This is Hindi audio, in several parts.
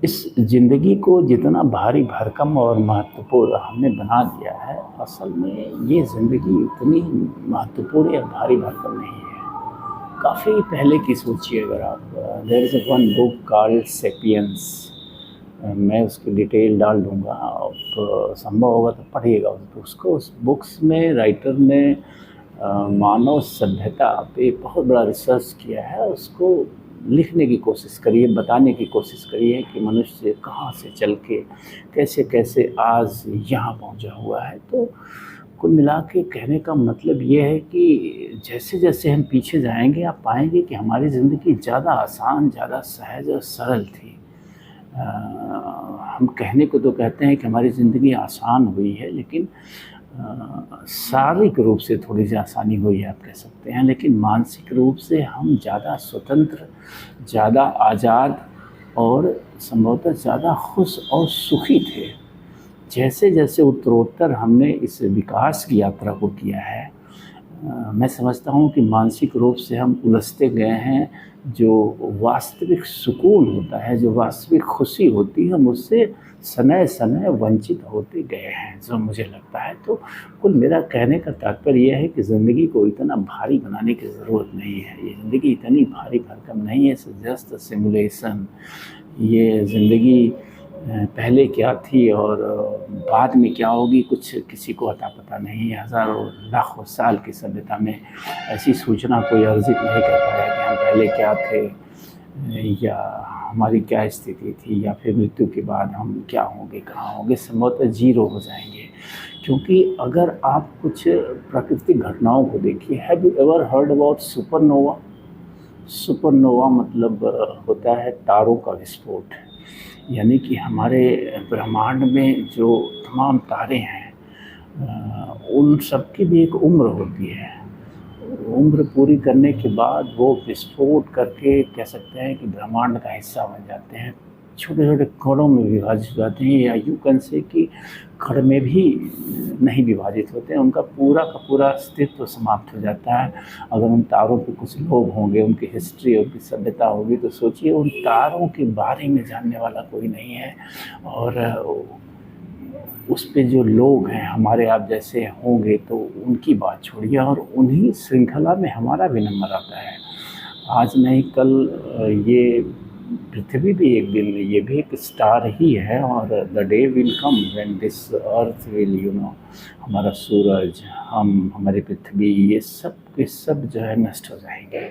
इस ज़िंदगी को जितना भारी भरकम और महत्वपूर्ण हमने बना दिया है, असल में ये ज़िंदगी उतनी महत्वपूर्ण या भारी भरकम नहीं है। काफ़ी पहले की सोचिए अगर आप, there is one book called Sapiens. मैं उसकी डिटेल डाल दूँगा, आप संभव होगा तो पढ़िएगा उसको। उस बुक्स में राइटर ने मानव सभ्यता पे बहुत बड़ा रिसर्च किया है। उसको लिखने की कोशिश करी है, बताने की कोशिश करी है कि मनुष्य कहाँ से चल के कैसे-कैसे आज यहाँ पहुँचा हुआ है। तो कुल मिला के कहने का मतलब ये है कि जैसे-जैसे हम पीछे जाएँगे, आप पाएँगे कि हमारी ज़िंदगी ज़्यादा आसान, ज़्यादा सहज और सरल थी। हम कहने को तो कहते हैं कि हमारी ज़िंदगी आसान हुई है, लेकिन शारीरिक रूप से थोड़ी-सी आसानी हुई है आप कह सकते हैं, लेकिन मानसिक रूप से हम ज़्यादा स्वतंत्र, ज़्यादा आज़ाद और संभवतः ज़्यादा खुश और सुखी थे। जैसे-जैसे उत्तरोत्तर हमने इस विकास की यात्रा को किया है, मैं समझता हूँ कि मानसिक रूप से हम उलझते गए हैं। जो वास्तविक सुकून होता है, जो वास्तविक खुशी होती है, हम उससे समय-समय वंचित होते गए हैं, जो मुझे लगता है। तो कुल मेरा कहने का तात्पर्य ये है कि ज़िंदगी को इतना भारी बनाने की ज़रूरत नहीं है। ये ज़िंदगी इतनी भारी भरकम नहीं है, इट्स जस्ट अ सिमुलेशन। ये ज़िंदगी पहले क्या थी और बाद में क्या होगी, कुछ किसी को अता पता नहीं है। हज़ारों लाखों साल की सभ्यता में ऐसी सूचना कोई अर्जित नहीं कर पाया कि हम पहले क्या थे, या हमारी क्या स्थिति थी, या फिर मृत्यु के बाद हम क्या होंगे, कहाँ होंगे। संभवतः ज़ीरो हो जाएंगे। क्योंकि अगर आप कुछ प्राकृतिक घटनाओं को देखिए, have you ever heard about supernova? Supernova मतलब होता है तारों का विस्फोट। यानी कि हमारे ब्रह्मांड में जो तमाम तारे हैं, उन सब की भी एक उम्र होती है। उम्र पूरी करने के बाद वो विस्फोट करके कह सकते हैं कि ब्रह्मांड का हिस्सा बन जाते हैं, छोटे-छोटे कणों में विभाजित हो जाते हैं, या यूँ कह से कि कण में भी नहीं विभाजित होते हैं। उनका पूरा का पूरा अस्तित्व समाप्त हो जाता है। अगर उन तारों पे कुछ लोग होंगे, उनकी हिस्ट्री, उनकी सभ्यता होगी, तो सोचिए उन तारों के बारे में जानने वाला कोई नहीं है। और उस पे जो लोग हैं हमारे आप जैसे होंगे, तो उनकी बात छोड़िए, और उन्हीं श्रृंखला में हमारा भी नंबर आता है। आज नहीं कल ये पृथ्वी भी एक दिन, ये भी एक स्टार ही है, और the day will come when this earth will हमारा सूरज, हम, हमारी पृथ्वी, ये सब के सब जो है नष्ट हो जाएंगे।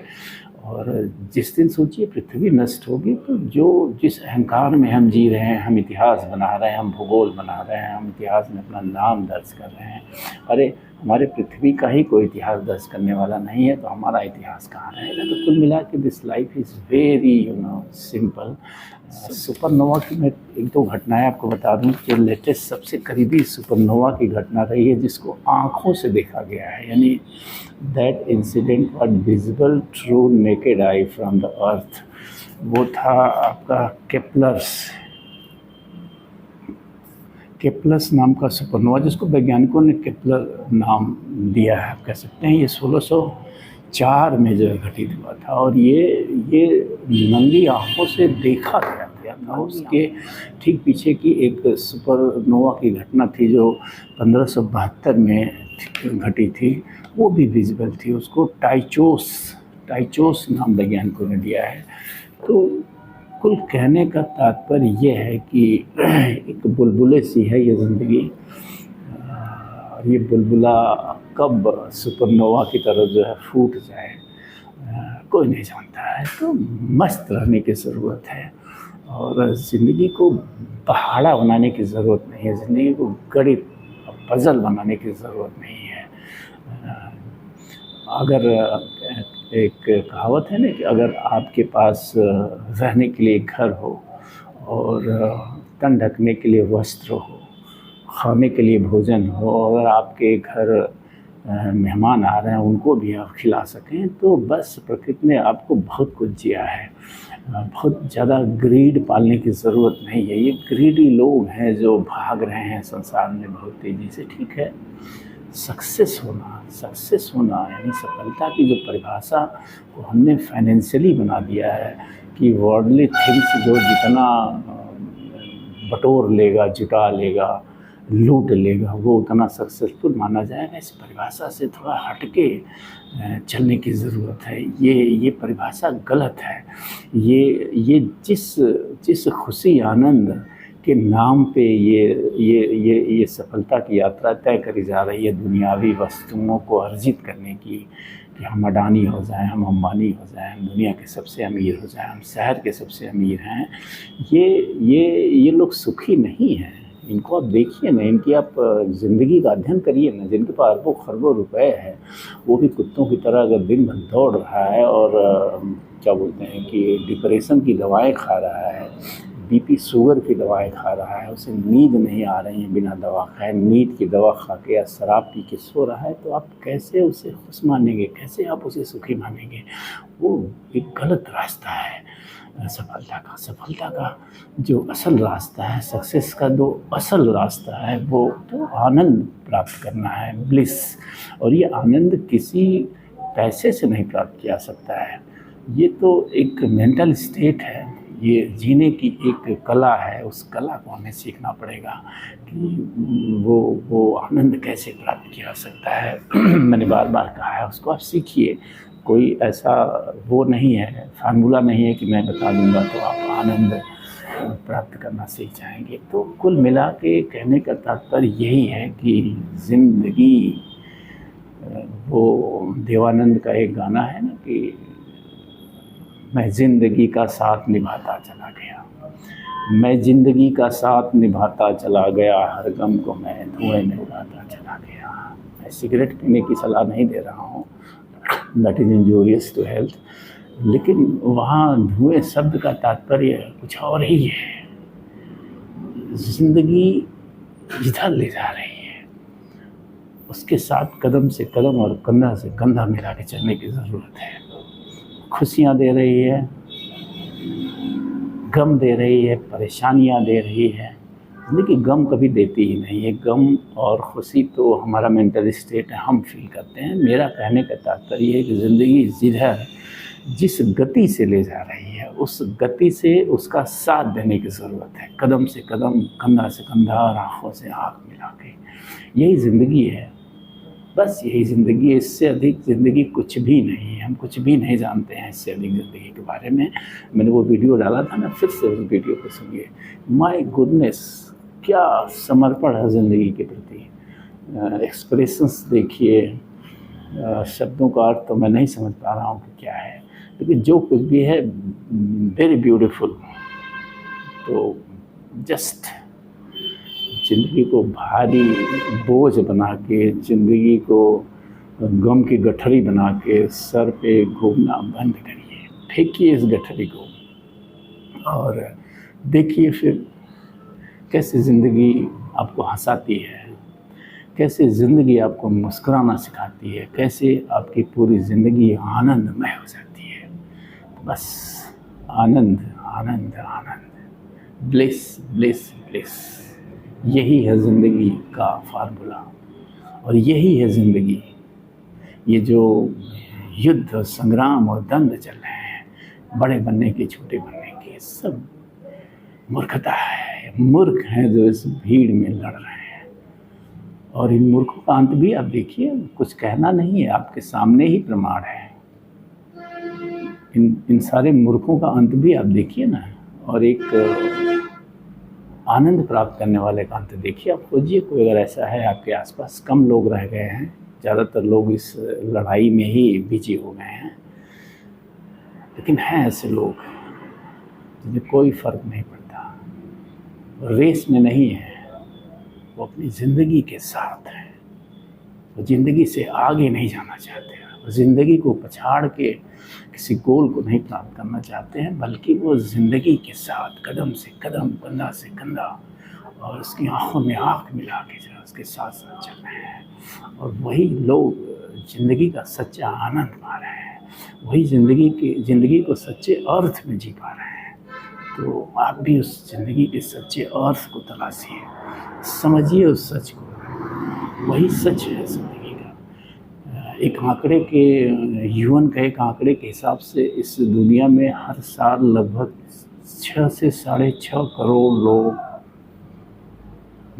और जिस दिन सोचिए पृथ्वी नष्ट होगी, तो जो जिस अहंकार में हम जी रहे हैं, हम इतिहास बना रहे हैं, हम भूगोल बना रहे हैं, हम इतिहास में अपना नाम दर्ज कर रहे हैं, अरे हमारे पृथ्वी का ही कोई इतिहास दर्ज करने वाला नहीं है, तो हमारा इतिहास कहाँ रहेगा। तो कुल मिला के this life is very simple. Supernova की मैं एक दो घटनाएं आपको बता दूं। जो लेटेस्ट सबसे करीबी सुपरनोवा की घटना रही है, जिसको आँखों से देखा गया है, यानी that incident was visible through naked eye from the earth, वो था आपका केप्लस नाम का सुपरनोवा, जिसको वैज्ञानिकों ने केप्लर नाम दिया है, आप कह सकते हैं। ये 1604 में जो है घटित हुआ था, और ये नंगी आँखों से देखा गया था। उसके ठीक पीछे की एक सुपरनोवा की घटना थी जो 1572 में घटी थी, वो भी विजिबल थी। उसको टाइचोस नाम वैज्ञानिकों ने दिया है। तो कुल कहने का तात्पर्य ये है कि एक बुलबुले सी है ये ज़िंदगी। ये बुलबुला कब सुपरनोवा की तरह जो है फूट जाए, कोई नहीं जानता है। तो मस्त रहने की ज़रूरत है, और ज़िंदगी को पहाड़ा बनाने की ज़रूरत नहीं है, ज़िंदगी को गणित पज़ल बनाने की ज़रूरत नहीं है। अगर एक कहावत है ना कि अगर आपके पास रहने के लिए घर हो, और तन ढकने के लिए वस्त्र हो, खाने के लिए भोजन हो, अगर आपके घर मेहमान आ रहे हैं उनको भी आप खिला सकें, तो बस प्रकृति ने आपको बहुत कुछ दिया है। बहुत ज़्यादा ग्रीड पालने की ज़रूरत नहीं है। ये ग्रीडी लोग हैं जो भाग रहे हैं संसार में बहुत तेज़ी से। ठीक है, सक्सेस होना यानी सफलता की जो परिभाषा को हमने फाइनेंशियली बना दिया है कि वर्ल्डली थिंग्स जो जितना बटोर लेगा, जुटा लेगा, लूट लेगा, वो उतना सक्सेसफुल माना जाएगा। इस परिभाषा से थोड़ा हटके चलने की ज़रूरत है। ये परिभाषा गलत है। ये जिस खुशी आनंद के नाम पे ये सफलता की यात्रा तय करी जा रही है दुनियावी वस्तुओं को अर्जित करने की, कि हम अडानी हो जाएं, हम अंबानी हो जाएं, हम दुनिया के सबसे अमीर हो जाएं, हम शहर के सबसे अमीर हैं, ये लोग सुखी नहीं हैं। इनको आप देखिए ना, इनकी आप ज़िंदगी का अध्ययन करिए ना। जिनके पास अरबों खरबों रुपए है, वो भी कुत्तों की तरह अगर दिन भर दौड़ रहा है और क्या बोलते हैं कि डिप्रेशन की दवाएं खा रहा है, बीपी शुगर की दवाएं खा रहा है, उसे नींद नहीं आ रही है बिना दवा खाए, नींद की दवा खा के या शराब पी के सो रहा है, तो आप कैसे उसे खुश मानेंगे, कैसे आप उसे सुखी मानेंगे? वो एक गलत रास्ता है सफलता का जो असल रास्ता है, सक्सेस का जो असल रास्ता है, वो तो आनंद प्राप्त करना है, ब्लिस। और ये आनंद किसी पैसे से नहीं प्राप्त किया सकता है। ये तो एक मेंटल स्टेट है, ये जीने की एक कला है। उस कला को हमें सीखना पड़ेगा कि वो आनंद कैसे प्राप्त किया जा सकता है। मैंने बार बार कहा है, उसको आप सीखिए। कोई ऐसा वो नहीं है, फार्मूला नहीं है कि मैं बता दूंगा तो आप आनंद प्राप्त करना सीख जाएंगे। तो कुल मिला के कहने का तात्पर्य यही है कि ज़िंदगी, वो देवानंद का एक गाना है ना कि मैं ज़िंदगी का साथ निभाता चला गया, मैं ज़िंदगी का साथ निभाता चला गया, हर गम को मैं धुएं में उड़ाता चला गया। मैं सिगरेट पीने की सलाह नहीं दे रहा हूँ, that is injurious to health, लेकिन वहाँ धुएं शब्द का तात्पर्य कुछ और ही है। ज़िंदगी जिधर ले जा रही है, उसके साथ कदम से कदम और कंधा से कंधा मिला के चलने की ज़रूरत है। खुशियाँ दे रही है, गम दे रही है, परेशानियाँ दे रही है। ज़िंदगी गम कभी देती ही नहीं है। गम और खुशी तो हमारा मेंटल स्टेट है, हम फील करते हैं। मेरा कहने का तात्पर्य है कि ज़िंदगी जिधर जिस गति से ले जा रही है, उस गति से उसका साथ देने की ज़रूरत है। कदम से कदम, कंधा से कंधा और आँखों से आँख मिला के, यही ज़िंदगी है। बस यही ज़िंदगी है। इससे अधिक ज़िंदगी कुछ भी नहीं है। हम कुछ भी नहीं जानते हैं इससे अधिक ज़िंदगी के बारे में। मैंने वो वीडियो डाला था ना, फिर से उस वीडियो को सुनिए। माय गुडनेस, क्या समर्पण है ज़िंदगी के प्रति। एक्सप्रेशंस देखिए, शब्दों का अर्थ तो मैं नहीं समझ पा रहा हूँ कि क्या है, लेकिन जो कुछ भी है वेरी ब्यूटीफुल। तो जस्ट ज़िंदगी को भारी बोझ बना के, ज़िंदगी को गम की गठरी बना के सर पे घूमना बंद करिए। फेंकिए इस गठरी को और देखिए फिर कैसे ज़िंदगी आपको हंसाती है, कैसे ज़िंदगी आपको मुस्कुराना सिखाती है, कैसे आपकी पूरी ज़िंदगी आनंदमय हो जाती है। बस Anand Anand Anand, bliss bliss bliss, यही है ज़िंदगी का फार्मूला और यही है ज़िंदगी। ये जो युद्ध और संग्राम और द्वंद्व चल रहे हैं, बड़े बनने के, छोटे बनने के, सब मूर्खता है। मूर्ख हैं जो इस भीड़ में लड़ रहे हैं। और इन मूर्खों का अंत भी आप देखिए, कुछ कहना नहीं है, आपके सामने ही प्रमाण है। इन सारे मूर्खों का अंत भी आप देखिए ना, और एक आनंद प्राप्त करने वाले का अंत देखिए। आप खोजिए कोई अगर ऐसा है आपके आसपास। कम लोग रह गए हैं, ज़्यादातर लोग इस लड़ाई में ही बिजी हो गए हैं, लेकिन हैं ऐसे लोग जिन्हें कोई फ़र्क नहीं पड़ता, रेस में नहीं है, वो अपनी ज़िंदगी के साथ है। वो ज़िंदगी से आगे नहीं जाना चाहते, वो ज़िंदगी को पछाड़ के किसी गोल को नहीं प्राप्त करना चाहते हैं, बल्कि वो ज़िंदगी के साथ कदम से कदम, कंधा से कंधा और उसकी आँखों में आँख मिला के जो उसके साथ साथ चल रहे हैं। और वही लोग ज़िंदगी का सच्चा आनंद पा रहे हैं, वही ज़िंदगी को सच्चे अर्थ में जी पा रहे हैं। तो आप भी उस ज़िंदगी के सच्चे अर्थ को तलाशिए, समझिए उस सच को। वही सच है ज़िंदगी का। एक आंकड़े के, यूएन के एक आंकड़े के हिसाब से इस दुनिया में हर साल लगभग 6 से 6.5 करोड़ लोग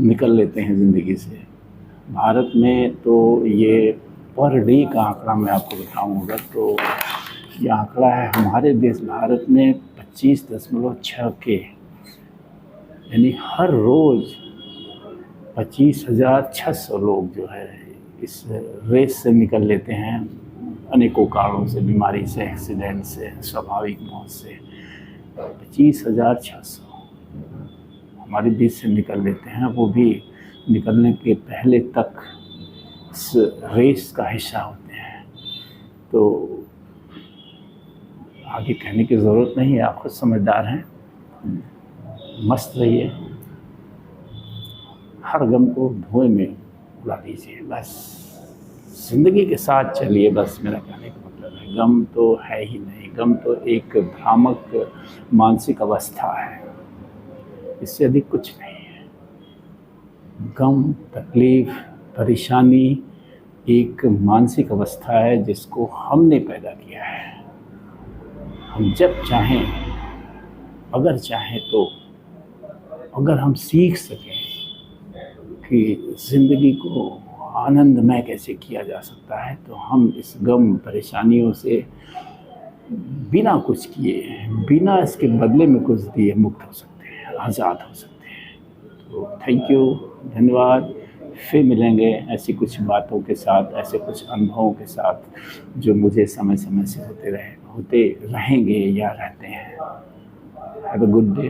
निकल लेते हैं ज़िंदगी से। भारत में तो ये पर डे का आंकड़ा मैं आपको बताऊं अगर, तो ये आंकड़ा है हमारे देश भारत में 25.6 के, यानी हर रोज़ 25,600 लोग जो है इस रेस से निकल लेते हैं, अनेकों कारणों से, बीमारी से, एक्सीडेंट से, स्वाभाविक मौत से। 25,600 हमारे बीच से निकल लेते हैं, वो भी निकलने के पहले तक इस रेस का हिस्सा होते हैं। तो आगे कहने की ज़रूरत नहीं है, आप खुद समझदार हैं। मस्त रहिए, हर गम को धुएं में उड़ा दीजिए, बस ज़िंदगी के साथ चलिए, बस मेरा कहने का मतलब है। गम तो है ही नहीं, गम तो एक भ्रामक मानसिक अवस्था है, इससे अधिक कुछ नहीं है। गम, तकलीफ़, परेशानी एक मानसिक अवस्था है जिसको हमने पैदा किया है। हम जब चाहें, अगर चाहें तो, अगर हम सीख सकें कि ज़िंदगी को आनंदमय कैसे किया जा सकता है, तो हम इस गम परेशानियों से बिना कुछ किए, बिना इसके बदले में कुछ दिए मुक्त हो सकते हैं, आज़ाद हो सकते हैं। तो थैंक यू, धन्यवाद। फिर मिलेंगे ऐसी कुछ बातों के साथ, ऐसे कुछ अनुभवों के साथ जो मुझे समय समय से होते रहेंगे या रहते हैं। Have a good day.